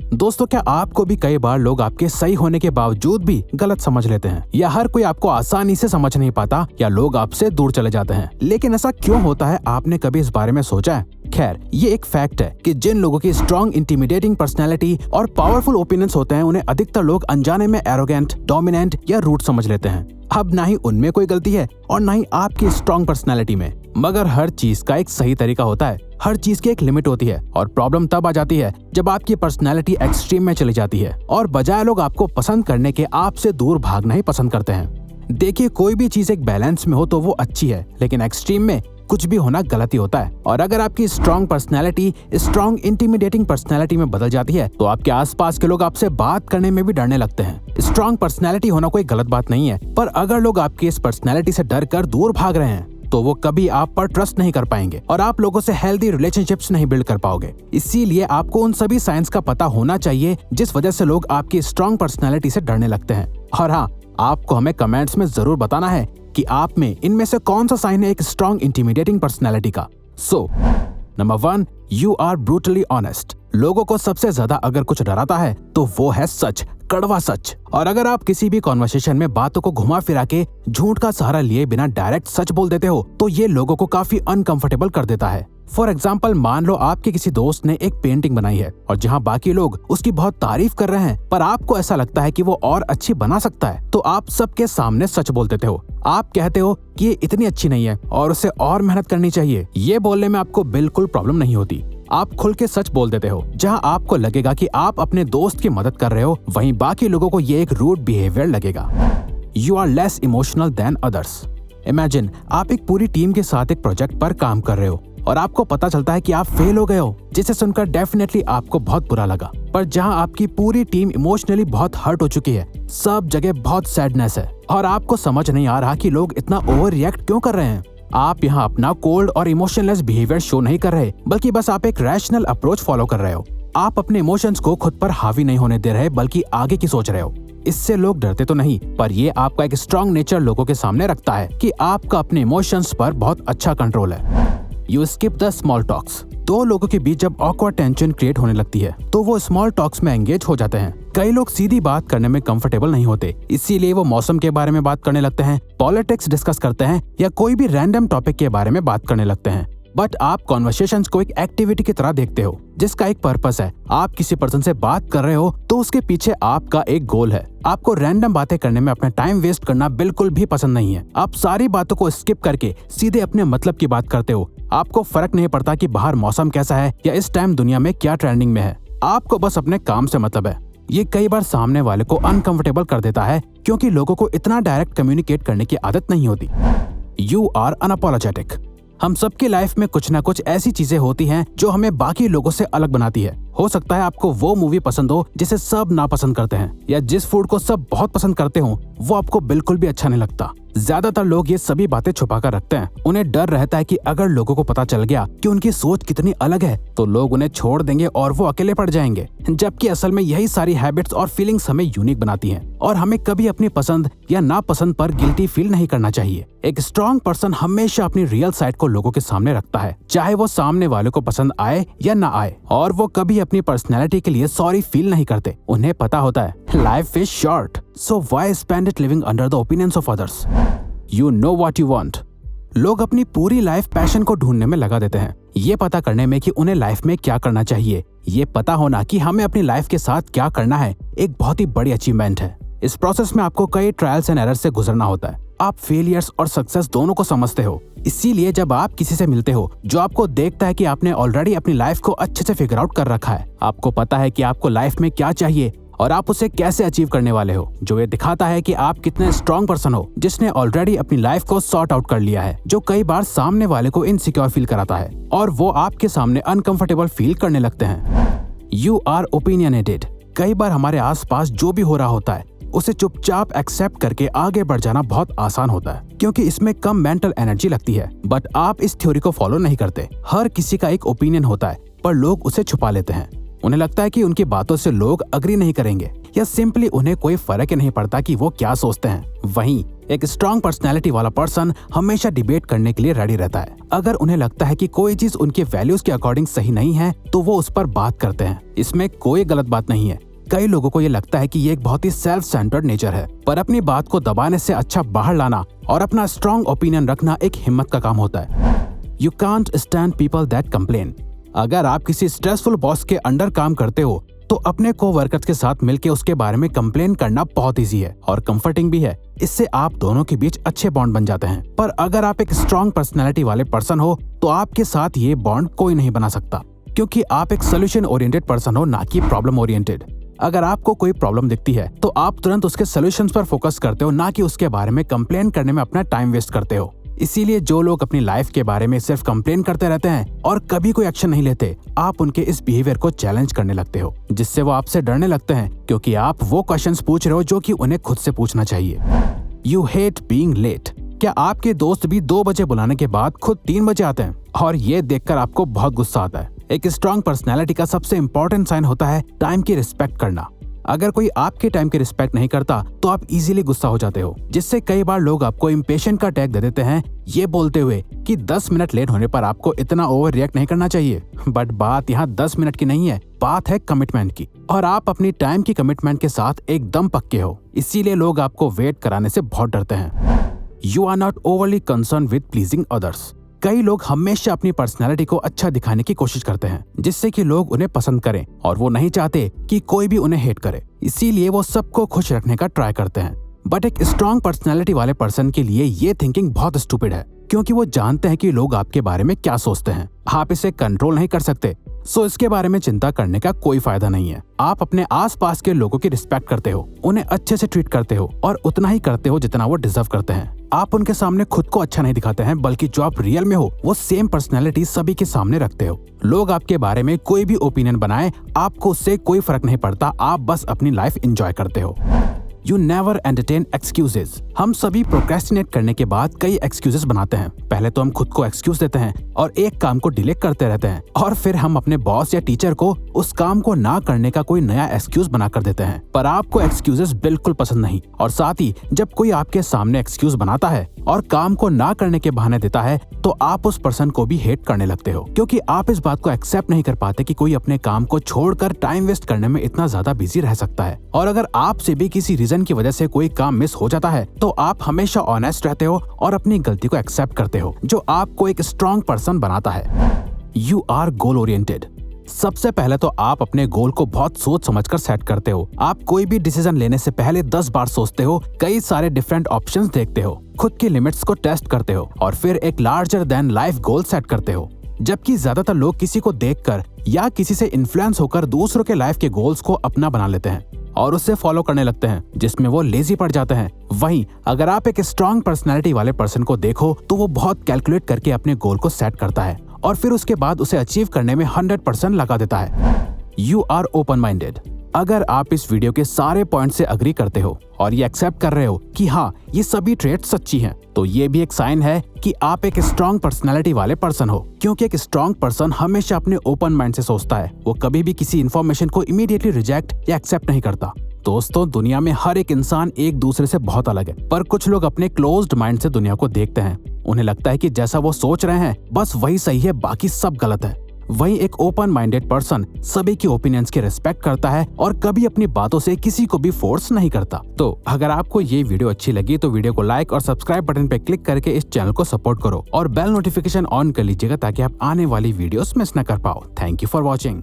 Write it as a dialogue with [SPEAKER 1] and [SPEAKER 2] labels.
[SPEAKER 1] दोस्तों, क्या आपको भी कई बार लोग आपके सही होने के बावजूद भी गलत समझ लेते हैं, या हर कोई आपको आसानी से समझ नहीं पाता, या लोग आपसे दूर चले जाते हैं? लेकिन ऐसा क्यों होता है, आपने कभी इस बारे में सोचा है? खैर, ये एक फैक्ट है कि जिन लोगों की स्ट्रॉन्ग इंटिमिडेटिंग पर्सनैलिटी और पावरफुल ओपिनियंस होते हैं, उन्हें अधिकतर लोग अनजाने में एरोगेंट, डोमिनेंट या रूड समझ लेते हैं। अब ना ही उनमें कोई गलती है और ना ही आपकी स्ट्रॉन्ग पर्सनैलिटी में, मगर हर चीज का एक सही तरीका होता है, हर चीज की एक लिमिट होती है। और प्रॉब्लम तब आ जाती है जब आपकी पर्सनैलिटी एक्सट्रीम में चली जाती है और बजाय लोग आपको पसंद करने के आपसे दूर भागना ही पसंद करते हैं। देखिए, कोई भी चीज एक बैलेंस में हो तो वो अच्छी है, लेकिन एक्सट्रीम में कुछ भी होना गलत ही होता है। और अगर आपकी strong personality strong intimidating personality में बदल जाती है तो आपके आसपास के लोग आपसे बात करने में भी डरने लगते हैं। स्ट्रॉन्ग पर्सनैलिटी होना कोई गलत बात नहीं है, पर अगर लोग आपकी इस पर्सनैलिटी से डर कर दूर भाग रहे हैं तो वो कभी आप पर ट्रस्ट नहीं कर पाएंगे और आप लोगों से हेल्दी रिलेशनशिप्स नहीं बिल्ड कर पाओगे। इसीलिए आपको उन सभी साइंस का पता होना चाहिए जिस वजह से लोग आपकी स्ट्रॉन्ग पर्सनैलिटी से डरने लगते हैं। और हाँ, आपको हमें कमेंट्स में जरूर बताना है कि आप में इनमें से कौन सा साइन है एक स्ट्रॉन्ग इंटिमिडेटिंग पर्सनैलिटी का। So number 1, you are brutally honest. लोगों को सबसे ज्यादा अगर कुछ डराता है तो वो है सच, कड़वा सच। और अगर आप किसी भी कॉन्वर्सेशन में बातों को घुमा फिरा के झूठ का सहारा लिए बिना डायरेक्ट सच बोल देते हो तो ये लोगों को काफी अनकंफर्टेबल कर देता है। फॉर एग्जाम्पल, मान लो आपके किसी दोस्त ने एक पेंटिंग बनाई है और जहाँ बाकी लोग उसकी बहुत तारीफ कर रहे हैं, पर आपको ऐसा लगता है कि वो और अच्छी बना सकता है, तो आप सबके सामने सच बोल देते हो। आप कहते हो कि ये इतनी अच्छी नहीं है और उसे और मेहनत करनी चाहिए। ये बोलने में आपको बिल्कुल प्रॉब्लम नहीं होती। आप खुल के सच बोल देते हो। जहां आपको लगेगा कि आप अपने दोस्त की मदद कर रहे हो, वहीं बाकी लोगों को ये एक रूड बिहेवियर लगेगा। You are less emotional than others. Imagine आप एक पूरी टीम के साथ एक प्रोजेक्ट पर काम कर रहे हो और आपको पता चलता है कि आप फेल हो गए हो, जिसे सुनकर डेफिनेटली आपको बहुत बुरा लगा। पर जहां आपकी पूरी टीम इमोशनली बहुत हर्ट हो चुकी है, सब जगह बहुत सैडनेस है और आपको समझ नहीं आ रहा कि लोग इतना ओवर रिएक्ट क्यों कर रहे हैं। आप यहाँ अपना कोल्ड और इमोशनलेस बिहेवियर शो नहीं कर रहे, बल्कि बस आप एक रैशनल अप्रोच फॉलो कर रहे हो। आप अपने इमोशंस को खुद पर हावी नहीं होने दे रहे, बल्कि आगे की सोच रहे हो। इससे लोग डरते तो नहीं, पर ये आपका एक स्ट्रॉन्ग नेचर लोगों के सामने रखता है कि आपका अपने इमोशंस पर बहुत अच्छा कंट्रोल है। You skip the small talks. दो लोगों के बीच जब ऑकवर्ड टेंशन क्रिएट होने लगती है तो वो स्मॉल टॉक्स में एंगेज हो जाते हैं। कई लोग सीधी बात करने में कंफर्टेबल नहीं होते, इसीलिए वो मौसम के बारे में बात करने लगते हैं, पॉलिटिक्स डिस्कस करते हैं या कोई भी रैंडम टॉपिक के बारे में बात करने लगते हैं। बट आप कॉन्वर्सेशंस को एक एक्टिविटी की तरह देखते हो जिसका एक पर्पस है। आप किसी पर्सन से बात कर रहे हो तो उसके पीछे आपका एक गोल है। आपको रैंडम बातें करने में अपना टाइम वेस्ट करना बिल्कुल भी पसंद नहीं है। आप सारी बातों को स्किप करके सीधे अपने मतलब की बात करते हो। आपको फर्क नहीं पड़ता कि बाहर मौसम कैसा है या इस टाइम दुनिया में क्या ट्रेंडिंग में है। आपको बस अपने काम से मतलब है। ये कई बार सामने वाले को अनकंफर्टेबल कर देता है क्योंकि लोगों को इतना डायरेक्ट कम्युनिकेट करने की आदत नहीं होती। You are unapologetic. हम सबकी लाइफ में कुछ ना कुछ ऐसी चीजें होती हैं जो हमें बाकी लोगों से अलग बनाती है। हो सकता है आपको वो मूवी पसंद हो जिसे सब नापसंद करते हैं, या जिस फूड को सब बहुत पसंद करते हो वो आपको बिल्कुल भी अच्छा नहीं लगता। ज्यादातर लोग ये सभी बातें छुपा कर रखते हैं। उन्हें डर रहता है कि अगर लोगों को पता चल गया कि उनकी सोच कितनी अलग है तो लोग उन्हें छोड़ देंगे और वो अकेले पड़ जाएंगे। जबकि असल में यही सारी हैबिट्स और फीलिंग्स हमें यूनिक बनाती हैं और हमें कभी अपनी पसंद या नापसंद पर गिल्टी फील नहीं करना चाहिए। एक स्ट्रॉन्ग पर्सन हमेशा अपनी रियल साइड को लोगों के सामने रखता है, चाहे वो सामने वाले को पसंद आए या ना आए, और वो कभी अपनी पर्सनैलिटी के लिए सॉरी फील नहीं करते। उन्हें पता होता है life is short, so why spend it living under the opinions of others. You know what you want. लोग अपनी पूरी लाइफ पैशन को ढूंढने में लगा देते हैं, ये पता करने में कि उन्हें लाइफ में क्या करना चाहिए। ये पता होना कि हमें अपनी लाइफ के साथ क्या करना है एक बहुत ही बड़ी अचीवमेंट है। इस प्रोसेस में आपको कई ट्रायल्स एंड एरर्स से गुजरना होता है। आप फेलियर्स और सक्सेस दोनों को समझते हो। इसीलिए जब आप किसी से मिलते हो जो आपको देखता है कि आपने ऑलरेडी अपनी लाइफ को अच्छे से फिगर आउट कर रखा है, आपको पता है कि आपको लाइफ में क्या चाहिए और आप उसे कैसे अचीव करने वाले हो, जो ये दिखाता है कि आप कितने स्ट्रॉन्ग पर्सन हो जिसने ऑलरेडी अपनी लाइफ को सॉर्ट आउट कर लिया है, जो कई बार सामने वाले को इनसिक्योर फील कराता है और वो आपके सामने अनकंफर्टेबल फील करने लगते हैं। You are opinionated. कई बार हमारे आसपास जो भी हो रहा होता है उसे चुपचाप एक्सेप्ट करके आगे बढ़ जाना बहुत आसान होता है क्योंकि इसमें कम मेंटल एनर्जी लगती है। बट आप इस थ्योरी को फॉलो नहीं करते। हर किसी का एक ओपिनियन होता है पर लोग उसे छुपा लेते हैं। उन्हें लगता है कि उनकी बातों से लोग अग्री नहीं करेंगे या सिंपली उन्हें कोई फर्क ही नहीं पड़ता कि वो क्या सोचते हैं। वहीं एक स्ट्रॉन्ग पर्सनैलिटी वाला पर्सन हमेशा डिबेट करने के लिए रेडी रहता है। अगर उन्हें लगता है कि कोई चीज उनके वैल्यूज के अकॉर्डिंग सही नहीं है तो वो उस पर बात करते हैं। इसमें कोई गलत बात नहीं है। कई लोगों को ये लगता है कि ये एक बहुत ही सेल्फ सेंटर्ड नेचर है, पर अपनी बात को दबाने से अच्छा बाहर लाना और अपना स्ट्रॉन्ग ओपिनियन रखना एक हिम्मत का काम होता है। You can't stand people that complain. अगर आप किसी स्ट्रेसफुल बॉस के अंडर काम करते हो तो अपने कोवर्कर्स के साथ मिलकर उसके बारे में कंप्लेन करना बहुत इजी है और कंफर्टिंग भी है। इससे आप दोनों के बीच अच्छे बॉन्ड बन जाते हैं। पर अगर आप एक स्ट्रॉन्ग पर्सनैलिटी वाले पर्सन हो तो आपके साथ ये बॉन्ड कोई नहीं बना सकता, क्योंकि आप एक सोल्यूशन ओरिएंटेड पर्सन हो, ना कि प्रॉब्लम ओरिएंटेड। अगर आपको कोई प्रॉब्लम दिखती है तो आप तुरंत उसके सॉल्यूशंस पर फोकस करते हो, ना कि उसके बारे में कंप्लेन करने में अपना टाइम वेस्ट करते हो। इसीलिए जो लोग अपनी लाइफ के बारे में सिर्फ कंप्लेन करते रहते हैं और कभी कोई एक्शन नहीं लेते, आप उनके इस बिहेवियर को चैलेंज करने लगते हो, जिससे वो आपसे डरने लगते हैं, क्योंकि आप वो क्वेश्चंस पूछ रहे हो जो कि उन्हें खुद से पूछना चाहिए। You hate being late. क्या आपके दोस्त भी 2 बजे बुलाने के बाद खुद 3 बजे आते हैं? और ये देखकर आपको बहुत गुस्सा आता है। एक स्ट्रॉन्ग पर्सनैलिटी का सबसे इम्पोर्टेंट साइन होता है टाइम की रिस्पेक्ट करना। अगर कोई आपके टाइम की रिस्पेक्ट नहीं करता तो आप इजीली गुस्सा हो जाते हो, जिससे कई बार लोग आपको इम्पेशेंट का टैग दे देते हैं, ये बोलते हुए कि 10 मिनट लेट होने पर आपको इतना ओवर रिएक्ट नहीं करना चाहिए। बट बात यहाँ 10 मिनट की नहीं है, बात है कमिटमेंट की, और आप अपनी टाइम की कमिटमेंट के साथ एकदम पक्के हो। इसीलिए लोग आपको वेट कराने से बहुत डरते हैं। You are not overly concern with pleasing others. कई लोग हमेशा अपनी पर्सनैलिटी को अच्छा दिखाने की कोशिश करते हैं, जिससे कि लोग उन्हें पसंद करें, और वो नहीं चाहते कि कोई भी उन्हें हेट करे। इसीलिए वो सबको खुश रखने का ट्राई करते हैं। बट एक स्ट्रॉन्ग पर्सनैलिटी वाले पर्सन के लिए ये थिंकिंग बहुत स्टूपिड है, क्योंकि वो जानते हैं कि लोग आपके बारे में क्या सोचते हैं। आप इसे कंट्रोल नहीं कर सकते, सो इसके बारे में चिंता करने का कोई फायदा नहीं है। आप अपने आसपास के लोगों की रिस्पेक्ट करते हो, उन्हें अच्छे से ट्रीट करते हो, और उतना ही करते हो जितना वो डिजर्व करते हैं। आप उनके सामने खुद को अच्छा नहीं दिखाते हैं, बल्कि जो आप रियल में हो वो सेम पर्सनैलिटी सभी के सामने रखते हो। लोग आपके बारे में कोई भी ओपिनियन बनाए, आपको उससे कोई फर्क नहीं पड़ता। आप बस अपनी लाइफ एंजॉय करते हो। You never entertain excuses. हम सभी प्रोक्रेस्टिनेट करने के बाद कई एक्सक्यूजेस बनाते हैं। पहले तो हम खुद को एक्सक्यूज देते हैं और एक काम को डिले करते रहते हैं, और फिर हम अपने बॉस या टीचर को उस काम को ना करने का कोई नया एक्सक्यूज बना कर देते हैं। पर आपको एक्सक्यूजेस बिल्कुल पसंद नहीं, और साथ ही जब कोई आपके सामने एक्सक्यूज बनाता है और काम को ना करने के बहाने देता है तो आप उस पर्सन को भी हेट करने लगते हो, क्योंकि आप इस बात को एक्सेप्ट नहीं कर पाते कि कोई अपने काम को छोड़कर टाइम वेस्ट करने में इतना ज्यादा बिजी रह सकता है। और अगर आपसे भी किसी रीजन की वजह से कोई काम मिस हो जाता है तो आप हमेशा ऑनेस्ट रहते हो और अपनी गलती को एक्सेप्ट करते हो, जो आपको एक स्ट्रॉन्ग पर्सन बनाता है। You are goal oriented. सबसे पहले तो आप अपने गोल को बहुत सोच समझकर सेट करते हो। आप कोई भी डिसीजन लेने से पहले 10 बार सोचते हो, कई सारे डिफरेंट ऑप्शंस देखते हो, खुद की लिमिट्स को टेस्ट करते हो, और फिर एक larger than life goal set करते हो। जबकि ज्यादातर लोग किसी को देखकर या किसी से इन्फ्लुएंस होकर दूसरों के लाइफ के गोल्स को अपना बना लेते हैं और उससे फॉलो करने लगते हैं, जिसमें वो लेजी पड़ जाते हैं। वहीं अगर आप एक स्ट्रॉन्ग पर्सनैलिटी वाले पर्सन को देखो तो वो बहुत कैलकुलेट करके अपने गोल को सेट करता है और फिर उसके बाद उसे अचीव करने में 100% लगा देता है। You are open minded. अगर आप इस वीडियो के सारे पॉइंट से अग्री करते हो और ये एक्सेप्ट कर रहे हो कि हाँ, ये सभी ट्रेट सच्ची हैं, तो ये भी एक साइन है कि आप एक स्ट्रॉन्ग पर्सनैलिटी वाले पर्सन हो, क्योंकि एक स्ट्रॉन्ग पर्सन हमेशा अपने ओपन माइंड से सोचता है। वो कभी भी किसी इन्फॉर्मेशन को इमीडिएटली रिजेक्ट या एक्सेप्ट नहीं करता। दोस्तों, दुनिया में हर एक इंसान एक दूसरे से बहुत अलग है, पर कुछ लोग अपने क्लोज्ड माइंड से दुनिया को देखते हैं। उन्हें लगता है कि जैसा वो सोच रहे हैं बस वही सही है, बाकी सब गलत है। वहीं एक ओपन माइंडेड पर्सन सभी की ओपिनियंस की रिस्पेक्ट करता है और कभी अपनी बातों से किसी को भी फोर्स नहीं करता। तो अगर आपको ये वीडियो अच्छी लगी तो वीडियो को लाइक और सब्सक्राइब बटन पे क्लिक करके इस चैनल को सपोर्ट करो और बेल नोटिफिकेशन ऑन कर लीजिएगा ताकि आप आने वाली वीडियोस मिस न कर पाओ। Thank you for watching.